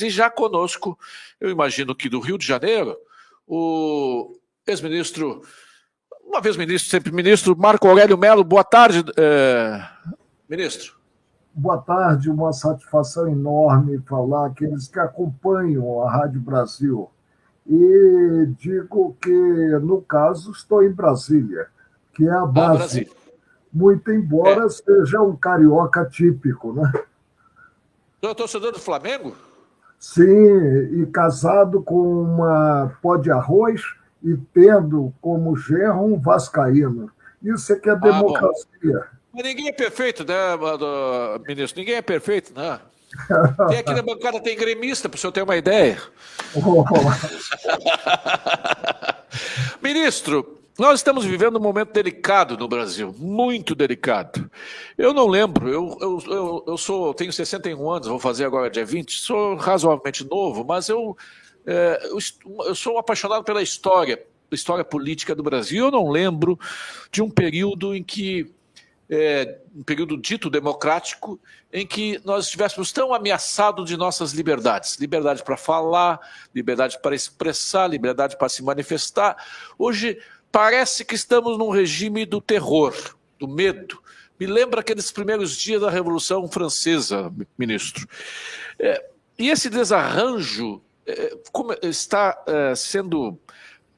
E já conosco, eu imagino que do Rio de Janeiro, o ex-ministro, uma vez ministro, sempre ministro, Marco Aurélio Mello. Boa tarde, ministro. Boa tarde, uma satisfação enorme falar àqueles que acompanham a Rádio Brasil. E digo que, no caso, estou em Brasília, que é a base, muito embora seja um carioca típico, né? Você é torcedor do Flamengo? Sim, e casado com uma pó de arroz e tendo como genro um vascaíno. Isso é que é democracia. Bom. Mas ninguém é perfeito, né, ministro? Ninguém é perfeito, né? Quem aqui na bancada tem gremista, para o senhor ter uma ideia? Ministro, nós estamos vivendo um momento delicado no Brasil, muito delicado. Eu não lembro, eu tenho 61 anos, vou fazer agora dia 20, sou razoavelmente novo, mas eu sou apaixonado pela história política do Brasil. Eu não lembro de um período em que, um período dito democrático, em que nós estivéssemos tão ameaçados de nossas liberdades. Liberdade para falar, liberdade para expressar, liberdade para se manifestar. Hoje parece que estamos num regime do terror, do medo. Me lembra aqueles primeiros dias da Revolução Francesa, ministro. E esse desarranjo como está sendo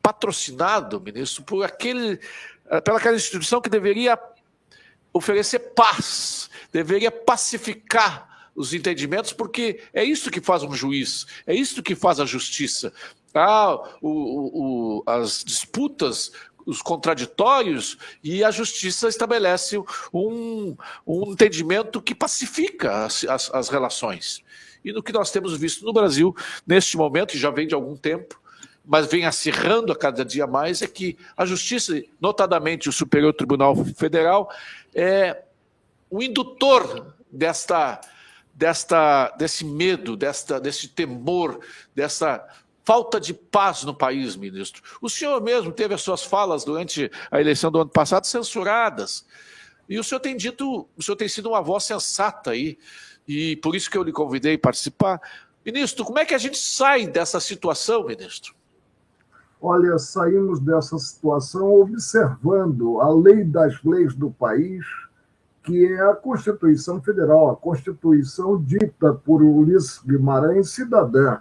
patrocinado, ministro, por pelaquela instituição que deveria oferecer paz, deveria pacificar os entendimentos, porque é isso que faz um juiz, é isso que faz a justiça. As disputas, os contraditórios, e a justiça estabelece um entendimento que pacifica as relações. E no que nós temos visto no Brasil, neste momento, e já vem de algum tempo, mas vem acirrando a cada dia mais, é que a justiça, notadamente o Superior Tribunal Federal, é o indutor desse medo, desse temor, dessa falta de paz no país, ministro. O senhor mesmo teve as suas falas durante a eleição do ano passado censuradas, e o senhor tem sido uma voz sensata aí, e por isso que eu lhe convidei a participar. Ministro, como é que a gente sai dessa situação, ministro? Olha, saímos dessa situação observando a lei das leis do país, que é a Constituição Federal, a Constituição dita por Ulisses Guimarães cidadã.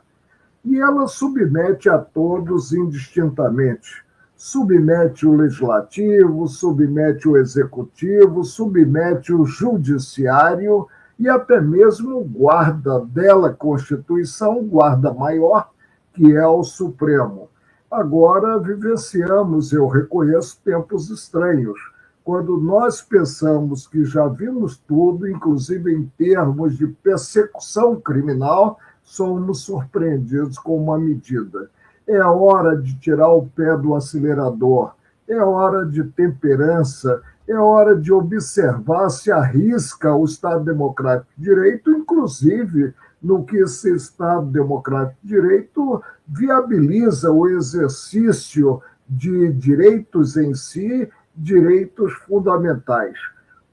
E ela submete a todos indistintamente. Submete o legislativo, submete o executivo, submete o judiciário e até mesmo o guarda dela Constituição, o guarda maior, que é o Supremo. Agora vivenciamos, eu reconheço, tempos estranhos, quando nós pensamos que já vimos tudo, inclusive em termos de persecução criminal, somos surpreendidos com uma medida. É hora de tirar o pé do acelerador, é hora de temperança, é hora de observar se arrisca o Estado Democrático de Direito, inclusive no que esse Estado Democrático de Direito viabiliza o exercício de direitos em si, direitos fundamentais.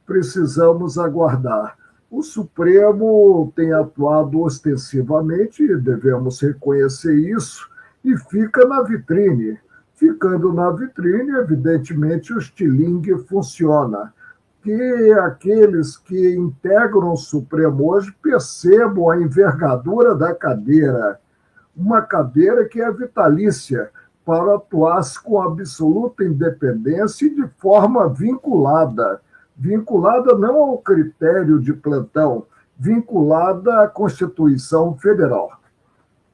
Precisamos aguardar. O Supremo tem atuado ostensivamente, devemos reconhecer isso, e fica na vitrine. Ficando na vitrine, evidentemente, o estilingue funciona. Que aqueles que integram o Supremo hoje percebam a envergadura da cadeira, uma cadeira que é vitalícia, para atuar com absoluta independência e de forma vinculada não ao critério de plantão, vinculada à Constituição Federal.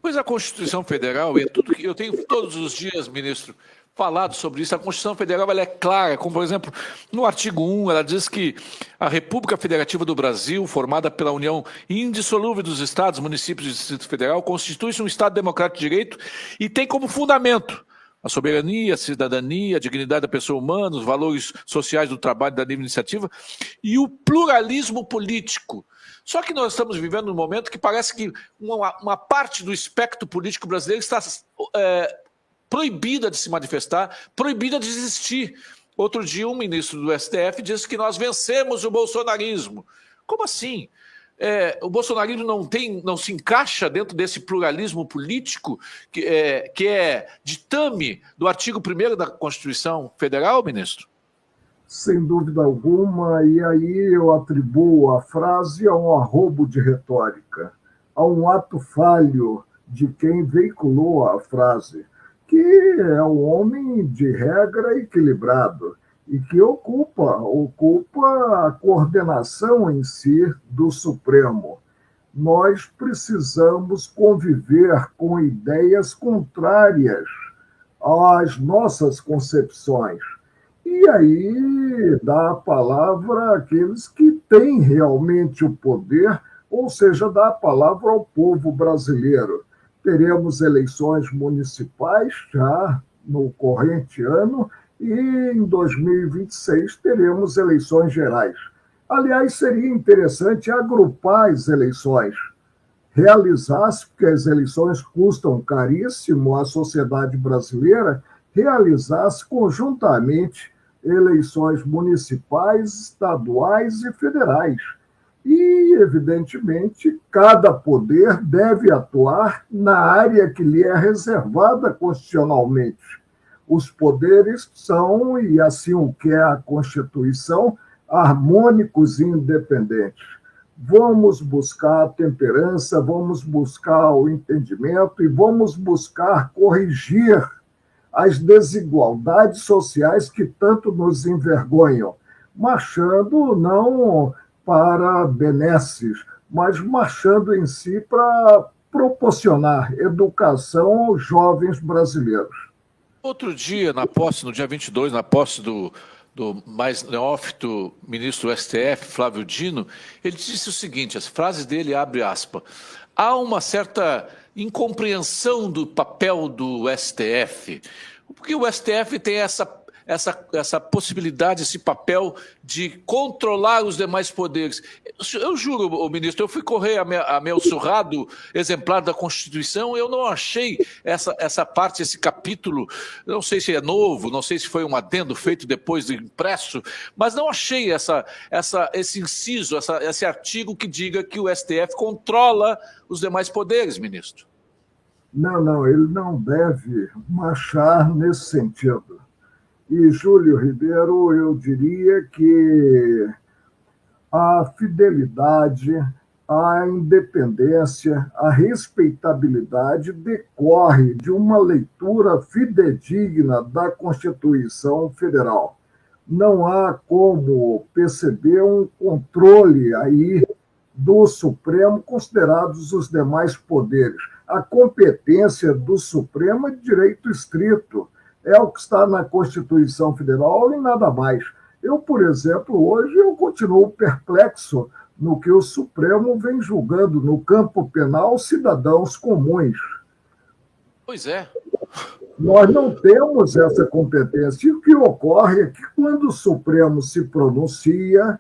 Pois a Constituição Federal, e tudo que eu tenho todos os dias, ministro, falado sobre isso, a Constituição Federal ela é clara, como, por exemplo, no artigo 1, ela diz que a República Federativa do Brasil, formada pela união indissolúvel dos estados, municípios e Distrito Federal, constitui-se um Estado democrático de direito e tem como fundamento a soberania, a cidadania, a dignidade da pessoa humana, os valores sociais do trabalho, da livre iniciativa e o pluralismo político. Só que nós estamos vivendo um momento que parece que uma parte do espectro político brasileiro está proibida de se manifestar, proibida de existir. Outro dia, um ministro do STF disse que nós vencemos o bolsonarismo. Como assim? o bolsonarismo não se encaixa dentro desse pluralismo político que é ditame do artigo 1º da Constituição Federal, ministro? Sem dúvida alguma, e aí eu atribuo a frase a um arrobo de retórica, a um ato falho de quem veiculou a frase, que é um homem de regra equilibrado e que ocupa a coordenação em si do Supremo. Nós precisamos conviver com ideias contrárias às nossas concepções. E aí dá a palavra àqueles que têm realmente o poder, ou seja, dá a palavra ao povo brasileiro. Teremos eleições municipais já no corrente ano e em 2026 teremos eleições gerais. Aliás, seria interessante agrupar as eleições, realizar-se, porque as eleições custam caríssimo à sociedade brasileira, realizasse conjuntamente eleições municipais, estaduais e federais. E, evidentemente, cada poder deve atuar na área que lhe é reservada constitucionalmente. Os poderes são, e assim o quer a Constituição, harmônicos e independentes. Vamos buscar a temperança, vamos buscar o entendimento e vamos buscar corrigir as desigualdades sociais que tanto nos envergonham, marchando não para benesses, mas marchando em si para proporcionar educação aos jovens brasileiros. Outro dia, no dia 22, na posse do mais neófito ministro do STF, Flávio Dino, ele disse o seguinte, as frases dele, abre aspas, há uma certa incompreensão do papel do STF, porque o STF tem essa possibilidade, esse papel de controlar os demais poderes. Eu juro, ministro, eu fui correr a meu surrado exemplar da Constituição e eu não achei essa parte, esse capítulo, não sei se é novo, não sei se foi um adendo feito depois do impresso, mas não achei esse inciso, esse artigo que diga que o STF controla os demais poderes, ministro. Não, ele não deve marchar nesse sentido. E, Júlio Ribeiro, eu diria que a fidelidade, a independência, a respeitabilidade decorre de uma leitura fidedigna da Constituição Federal. Não há como perceber um controle aí do Supremo, considerados os demais poderes. A competência do Supremo é de direito estrito, é o que está na Constituição Federal e nada mais. Eu, por exemplo, hoje eu continuo perplexo no que o Supremo vem julgando no campo penal cidadãos comuns. Pois é. Nós não temos essa competência. E o que ocorre é que quando o Supremo se pronuncia,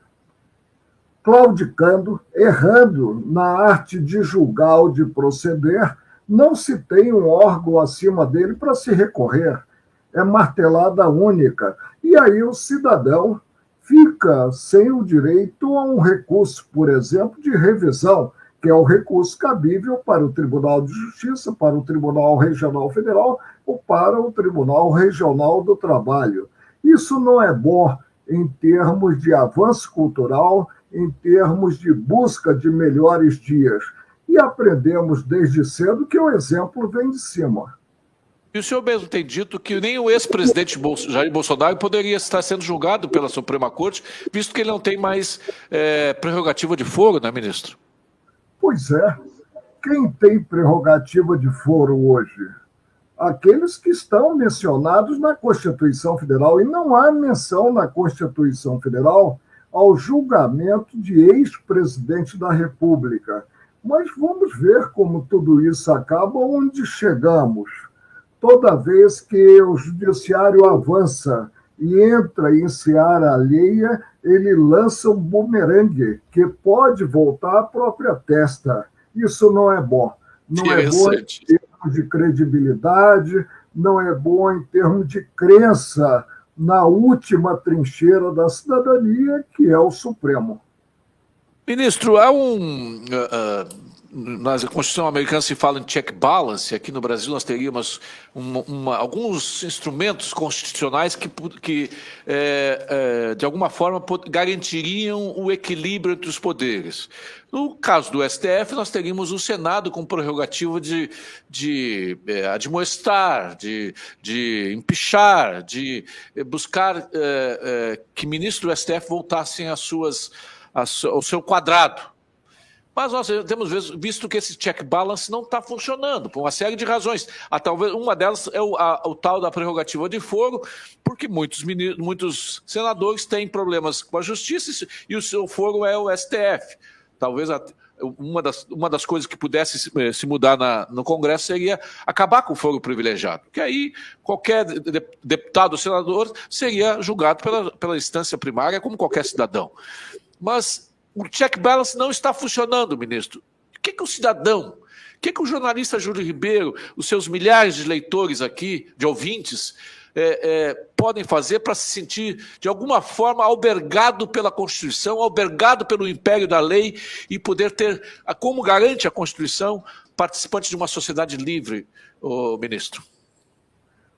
claudicando, errando na arte de julgar ou de proceder, não se tem um órgão acima dele para se recorrer. É martelada única. E aí o cidadão fica sem o direito a um recurso, por exemplo, de revisão, que é o recurso cabível para o Tribunal de Justiça, para o Tribunal Regional Federal ou para o Tribunal Regional do Trabalho. Isso não é bom em termos de avanço cultural, em termos de busca de melhores dias. E aprendemos desde cedo que o exemplo vem de cima. E o senhor mesmo tem dito que nem o ex-presidente Jair Bolsonaro poderia estar sendo julgado pela Suprema Corte, visto que ele não tem mais prerrogativa de foro, né, ministro? Pois é. Quem tem prerrogativa de foro hoje? Aqueles que estão mencionados na Constituição Federal. E não há menção na Constituição Federal ao julgamento de ex-presidente da República. Mas vamos ver como tudo isso acaba, onde chegamos. Toda vez que o judiciário avança e entra em seara alheia, ele lança um bumerangue que pode voltar à própria testa. Isso não é bom. Não é bom em termos de credibilidade, não é bom em termos de crença na última trincheira da cidadania, que é o Supremo. Ministro, há na Constituição americana se fala em check balance. Aqui no Brasil nós teríamos alguns instrumentos constitucionais que de alguma forma, garantiriam o equilíbrio entre os poderes. No caso do STF, nós teríamos o Senado com prerrogativa de admoestar, de empichar, de buscar que ministros do STF voltassem ao seu quadrado. Mas nós temos visto que esse check balance não está funcionando, por uma série de razões. Talvez uma delas é o tal da prerrogativa de foro, porque muitos senadores têm problemas com a justiça e o seu foro é o STF. Talvez uma das coisas que pudesse se mudar no Congresso seria acabar com o foro privilegiado, porque aí qualquer deputado ou senador seria julgado pela instância primária como qualquer cidadão. Mas o check balance não está funcionando, ministro. O que o cidadão, o que o jornalista Júlio Ribeiro, os seus milhares de leitores aqui, de ouvintes, podem fazer para se sentir, de alguma forma, albergado pela Constituição, albergado pelo império da lei e poder ter, como garante a Constituição, participante de uma sociedade livre, ministro?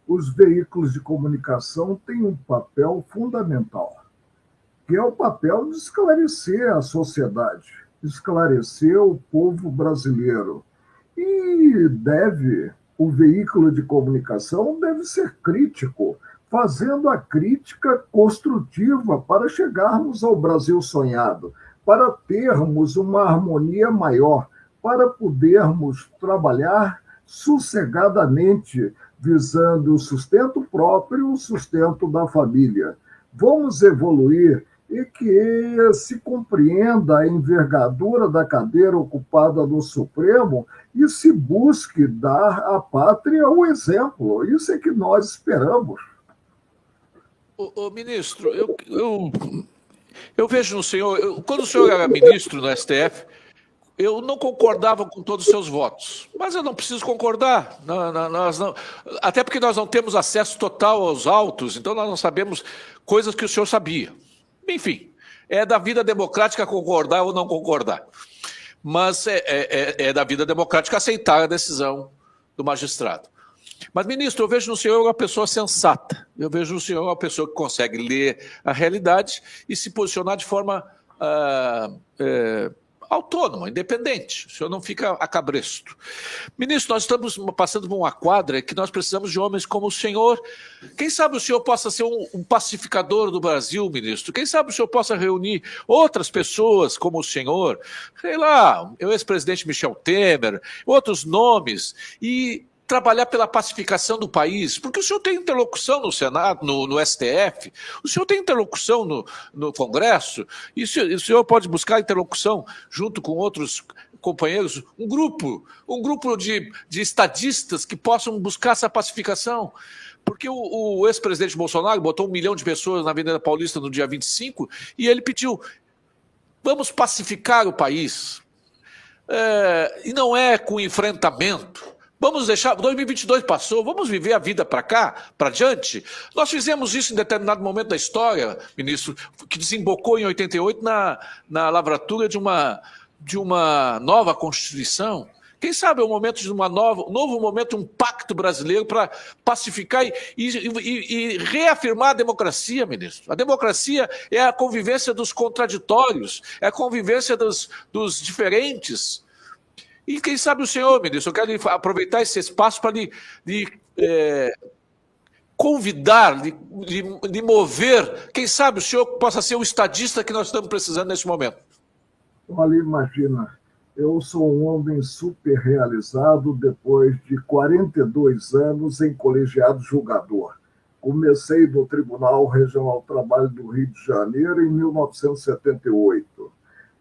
Os veículos de comunicação têm um papel fundamental, que é o papel de esclarecer a sociedade, esclarecer o povo brasileiro. E o veículo de comunicação deve ser crítico, fazendo a crítica construtiva para chegarmos ao Brasil sonhado, para termos uma harmonia maior, para podermos trabalhar sossegadamente, visando o sustento próprio, o sustento da família. Vamos evoluir e que se compreenda a envergadura da cadeira ocupada no Supremo e se busque dar à pátria o exemplo. Isso é que nós esperamos. Ministro, eu vejo no senhor... Quando o senhor era ministro no STF, eu não concordava com todos os seus votos, mas eu não preciso concordar, até porque nós não temos acesso total aos autos, então nós não sabemos coisas que o senhor sabia. Enfim, é da vida democrática concordar ou não concordar, mas é da vida democrática aceitar a decisão do magistrado. Mas, ministro, eu vejo no senhor uma pessoa sensata, eu vejo no senhor uma pessoa que consegue ler a realidade e se posicionar de forma autônoma, independente. O senhor não fica a cabresto. Ministro, nós estamos passando por uma quadra que nós precisamos de homens como o senhor. Quem sabe o senhor possa ser um pacificador do Brasil, ministro? Quem sabe o senhor possa reunir outras pessoas como o senhor? Sei lá, o ex-presidente Michel Temer, outros nomes, e trabalhar pela pacificação do país, porque o senhor tem interlocução no Senado, no STF, o senhor tem interlocução no Congresso, e o senhor pode buscar interlocução junto com outros companheiros, um grupo de estadistas que possam buscar essa pacificação. Porque o ex-presidente Bolsonaro botou 1 milhão de pessoas na Avenida Paulista no dia 25 e ele pediu, vamos pacificar o país. E não é com enfrentamento. Vamos deixar, 2022 passou, vamos viver a vida para cá, para diante. Nós fizemos isso em determinado momento da história, ministro, que desembocou em 88 na lavratura de uma nova Constituição. Quem sabe é o momento de um novo momento, um pacto brasileiro para pacificar e reafirmar a democracia, ministro. A democracia é a convivência dos contraditórios, é a convivência dos diferentes. E quem sabe o senhor, ministro, eu quero aproveitar esse espaço para lhe convidar, lhe mover. Quem sabe o senhor possa ser o estadista que nós estamos precisando nesse momento. Olha, imagina, eu sou um homem super realizado depois de 42 anos em colegiado julgador. Comecei no Tribunal Regional do Trabalho do Rio de Janeiro em 1978.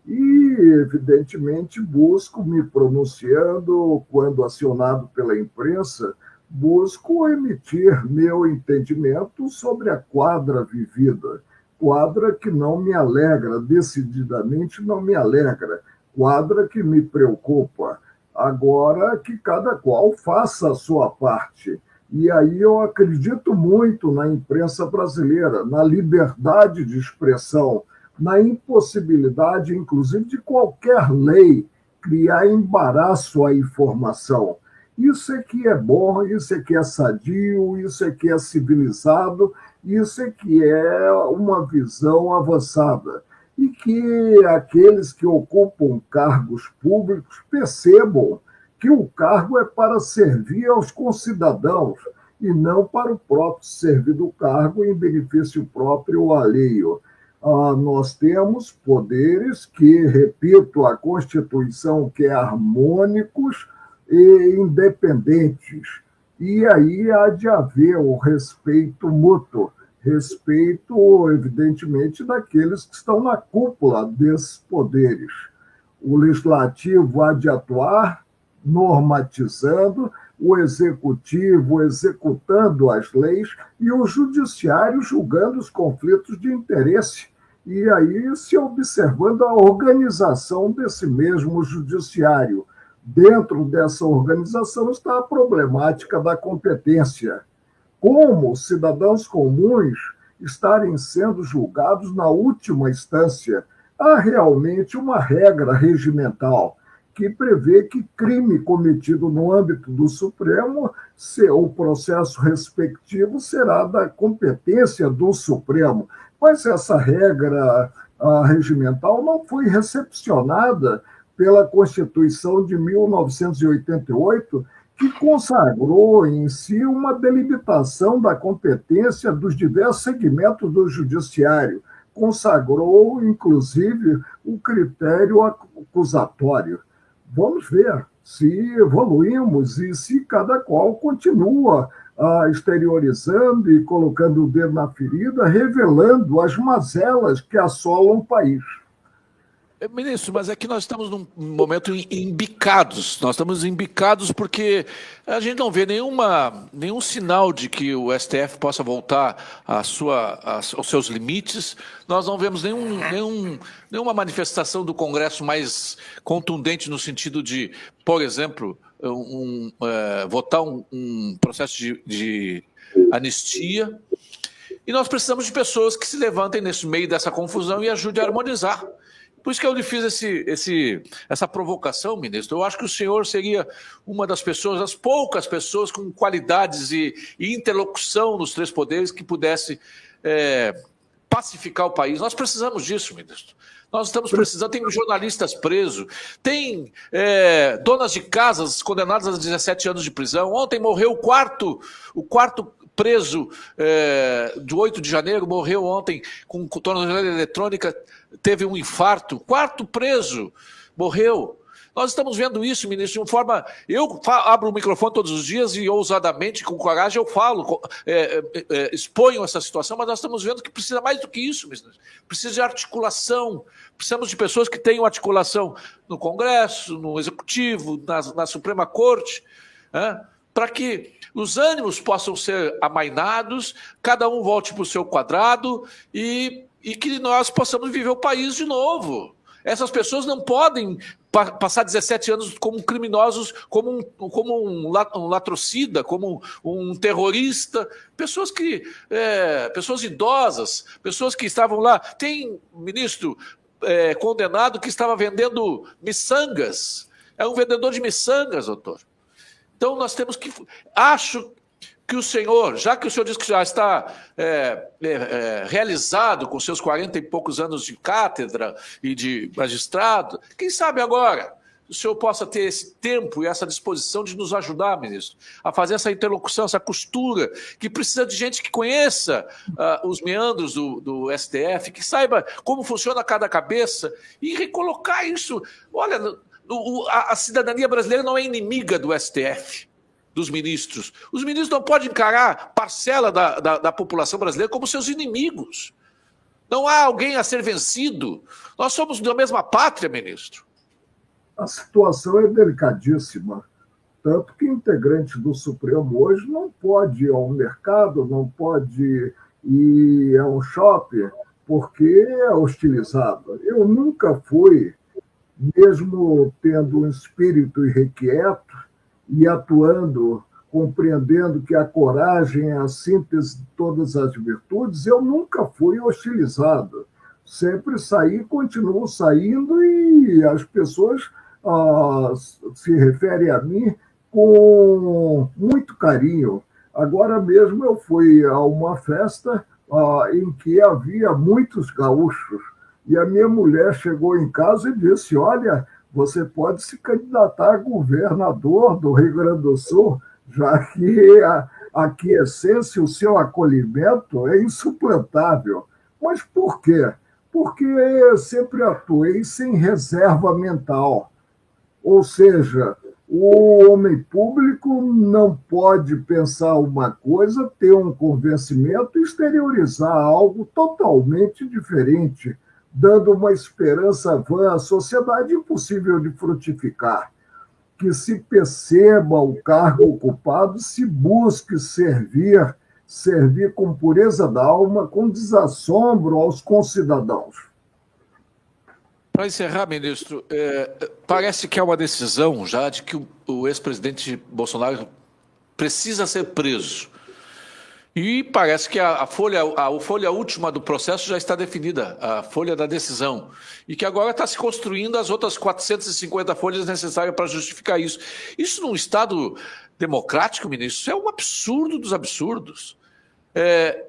E, evidentemente, busco, me pronunciando, quando acionado pela imprensa, busco emitir meu entendimento sobre a quadra vivida. Quadra que não me alegra, decididamente não me alegra. Quadra que me preocupa. Agora que cada qual faça a sua parte. E aí eu acredito muito na imprensa brasileira, na liberdade de expressão, na impossibilidade, inclusive, de qualquer lei criar embaraço à informação. Isso é que é bom, isso é que é sadio, isso é que é civilizado, isso é que é uma visão avançada. E que aqueles que ocupam cargos públicos percebam que o cargo é para servir aos concidadãos e não para o próprio servir do cargo em benefício próprio ou alheio. Nós temos poderes que, repito, a Constituição quer harmônicos e independentes. E aí há de haver o respeito mútuo, respeito, evidentemente, daqueles que estão na cúpula desses poderes. O legislativo há de atuar normatizando, o executivo executando as leis e o judiciário julgando os conflitos de interesse. E aí se observando a organização desse mesmo judiciário. Dentro dessa organização está a problemática da competência. Como cidadãos comuns estarem sendo julgados na última instância? Há realmente uma regra regimental que prevê que crime cometido no âmbito do Supremo, o processo respectivo será da competência do Supremo. Mas essa regra regimental não foi recepcionada pela Constituição de 1988, que consagrou em si uma delimitação da competência dos diversos segmentos do judiciário, consagrou, inclusive, o critério acusatório. Vamos ver se evoluímos e se cada qual continua exteriorizando e colocando o dedo na ferida, revelando as mazelas que assolam o país. Ministro, mas é que nós estamos num momento embicados. Nós estamos embicados porque a gente não vê nenhum sinal de que o STF possa voltar aos seus limites. Nós não vemos nenhuma manifestação do Congresso mais contundente no sentido de, por exemplo, votar um processo de anistia. E nós precisamos de pessoas que se levantem nesse meio dessa confusão e ajudem a harmonizar. Por isso que eu lhe fiz essa provocação, ministro. Eu acho que o senhor seria uma das pessoas, das poucas pessoas com qualidades e interlocução nos três poderes que pudesse pacificar o país. Nós precisamos disso, ministro. Nós estamos precisando, tem jornalistas presos, tem donas de casas condenadas a 17 anos de prisão. Ontem morreu o quarto preso de 8 de janeiro, morreu ontem com tornozeleira eletrônica, teve um infarto. Quarto preso morreu. Nós estamos vendo isso, ministro, de uma forma... Eu abro o microfone todos os dias e ousadamente, com coragem, eu falo, exponho essa situação, mas nós estamos vendo que precisa mais do que isso, ministro. Precisa de articulação, precisamos de pessoas que tenham articulação no Congresso, no Executivo, na Suprema Corte, para que os ânimos possam ser amainados, cada um volte para o seu quadrado e que nós possamos viver o país de novo. Essas pessoas não podem passar 17 anos como criminosos, como um latrocida, como um terrorista. Pessoas idosas, pessoas que estavam lá. Tem ministro condenado que estava vendendo miçangas. É um vendedor de miçangas, doutor. Então nós temos que... Acho que o senhor, já que o senhor diz que já está realizado com seus 40 e poucos anos de cátedra e de magistrado, quem sabe agora o senhor possa ter esse tempo e essa disposição de nos ajudar, ministro, a fazer essa interlocução, essa costura, que precisa de gente que conheça os meandros do STF, que saiba como funciona cada cabeça e recolocar isso. Olha, a cidadania brasileira não é inimiga do STF. Dos ministros. Os ministros não podem encarar parcela da população brasileira como seus inimigos. Não há alguém a ser vencido. Nós somos da mesma pátria, ministro. A situação é delicadíssima. Tanto que integrante do Supremo hoje não pode ir ao mercado, não pode ir a um shopping, porque é hostilizado. Eu nunca fui, mesmo tendo um espírito irrequieto, e atuando, compreendendo que a coragem é a síntese de todas as virtudes, eu nunca fui hostilizado. sempre saí, continuo saindo e as pessoas se referem a mim com muito carinho. Agora mesmo eu fui a uma festa em que havia muitos gaúchos e a minha mulher chegou em casa e disse: olha, você pode se candidatar a governador do Rio Grande do Sul, já que a aquiescência, o seu acolhimento é insuplantável. Mas por quê? Porque eu sempre atuei sem reserva mental. Ou seja, o homem público não pode pensar uma coisa, ter um convencimento e exteriorizar algo totalmente diferente, dando uma esperança vã à sociedade impossível de frutificar. Que se perceba o cargo ocupado, se busque servir com pureza da alma, com desassombro aos concidadãos. Para encerrar, ministro, parece que há uma decisão já de que o ex-presidente Bolsonaro precisa ser preso. E parece que a folha última do processo já está definida, a folha da decisão. E que agora está se construindo as outras 450 folhas necessárias para justificar isso. Isso num Estado democrático, ministro, isso é um absurdo dos absurdos.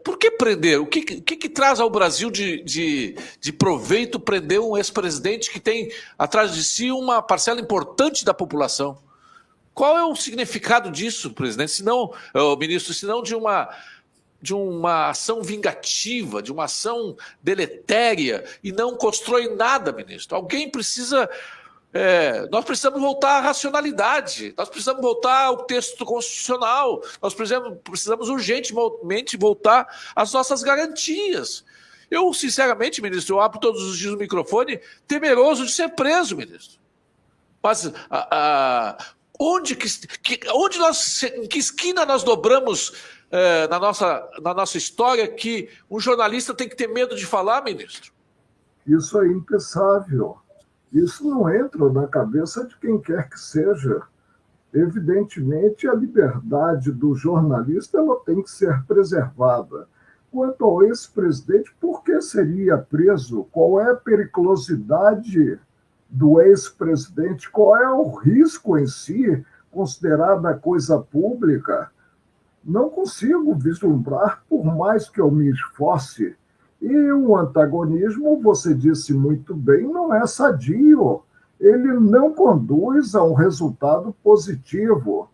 Por que prender? O que traz ao Brasil de proveito prender um ex-presidente que tem atrás de si uma parcela importante da população? Qual é o significado disso, presidente? Senão, ministro, senão de uma ação vingativa, de uma ação deletéria, e não constrói nada, ministro. Alguém precisa... nós precisamos voltar à racionalidade, nós precisamos voltar ao texto constitucional, nós precisamos urgentemente voltar às nossas garantias. Eu, sinceramente, ministro, eu abro todos os dias o microfone temeroso de ser preso, ministro. Mas em que esquina nós dobramos na nossa história que um jornalista tem que ter medo de falar, ministro? Isso é impensável. Isso não entra na cabeça de quem quer que seja. Evidentemente, a liberdade do jornalista ela tem que ser preservada. Quanto ao ex-presidente, por que seria preso? Qual é a periculosidade do ex-presidente? Qual é o risco em si, considerada coisa pública? Não consigo vislumbrar, por mais que eu me esforce. E o antagonismo, você disse muito bem, não é sadio. Ele não conduz a um resultado positivo.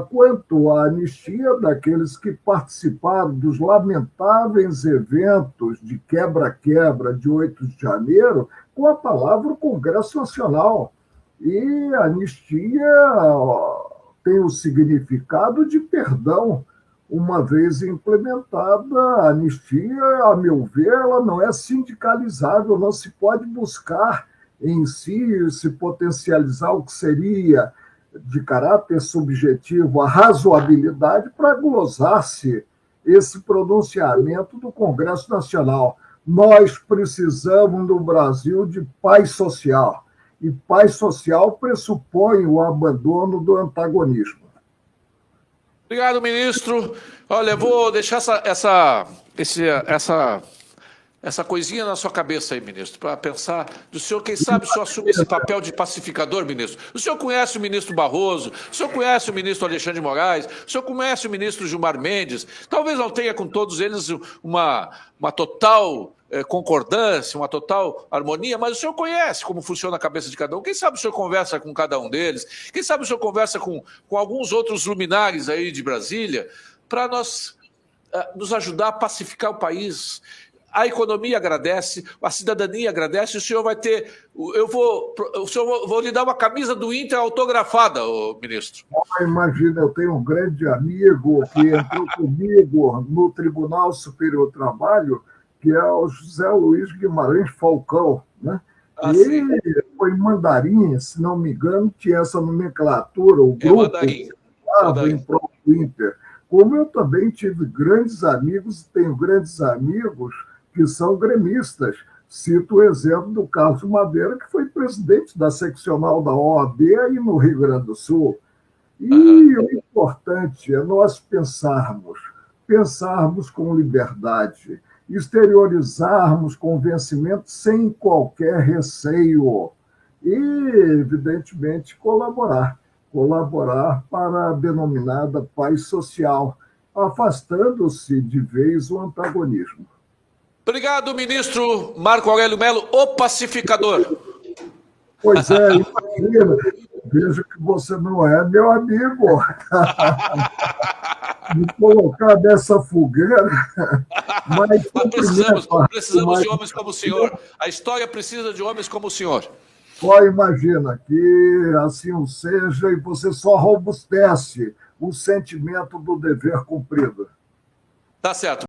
Quanto à anistia daqueles que participaram dos lamentáveis eventos de quebra-quebra de 8 de janeiro, com a palavra Congresso Nacional. E a anistia tem o significado de perdão. Uma vez implementada, a anistia, a meu ver, ela não é sindicalizável, não se pode buscar em si se potencializar o que seria de caráter subjetivo a razoabilidade para glosar-se esse pronunciamento do Congresso Nacional. Nós precisamos no Brasil de paz social, e paz social pressupõe o abandono do antagonismo. Obrigado, ministro. Olha, eu vou deixar essa coisinha na sua cabeça aí, ministro, para pensar do senhor, quem sabe o senhor assume esse papel de pacificador, ministro. O senhor conhece o ministro Barroso, o senhor conhece o ministro Alexandre de Moraes, o senhor conhece o ministro Gilmar Mendes, talvez não tenha com todos eles uma total concordância, uma total harmonia, mas o senhor conhece como funciona a cabeça de cada um. Quem sabe o senhor conversa com cada um deles, quem sabe o senhor conversa com alguns outros luminares aí de Brasília, para nos ajudar a pacificar o país. A economia agradece, a cidadania agradece, o senhor vai ter... vou lhe dar uma camisa do Inter autografada, ministro. Imagina, eu tenho um grande amigo que entrou comigo no Tribunal Superior do Trabalho, que é o José Luiz Guimarães Falcão, né? Ele foi mandarim, se não me engano, tinha essa nomenclatura, o grupo que estava em prol do Inter. Como eu também tive grandes amigos, tenho grandes amigos que são gremistas. Cito o exemplo do Carlos Madeira, que foi presidente da seccional da OAB aí no Rio Grande do Sul. E o importante é nós pensarmos com liberdade. exteriorizarmos convencimento sem qualquer receio e, evidentemente, colaborar para a denominada paz social, afastando-se de vez o antagonismo. Obrigado, ministro Marco Aurélio Mello, o pacificador. Pois é, imagina, vejo que você não é meu amigo. Me colocar dessa fogueira, mas precisamos de homens como o senhor. A história precisa de homens como o senhor. Só imagina que assim o seja e você só robustece o sentimento do dever cumprido. Tá certo.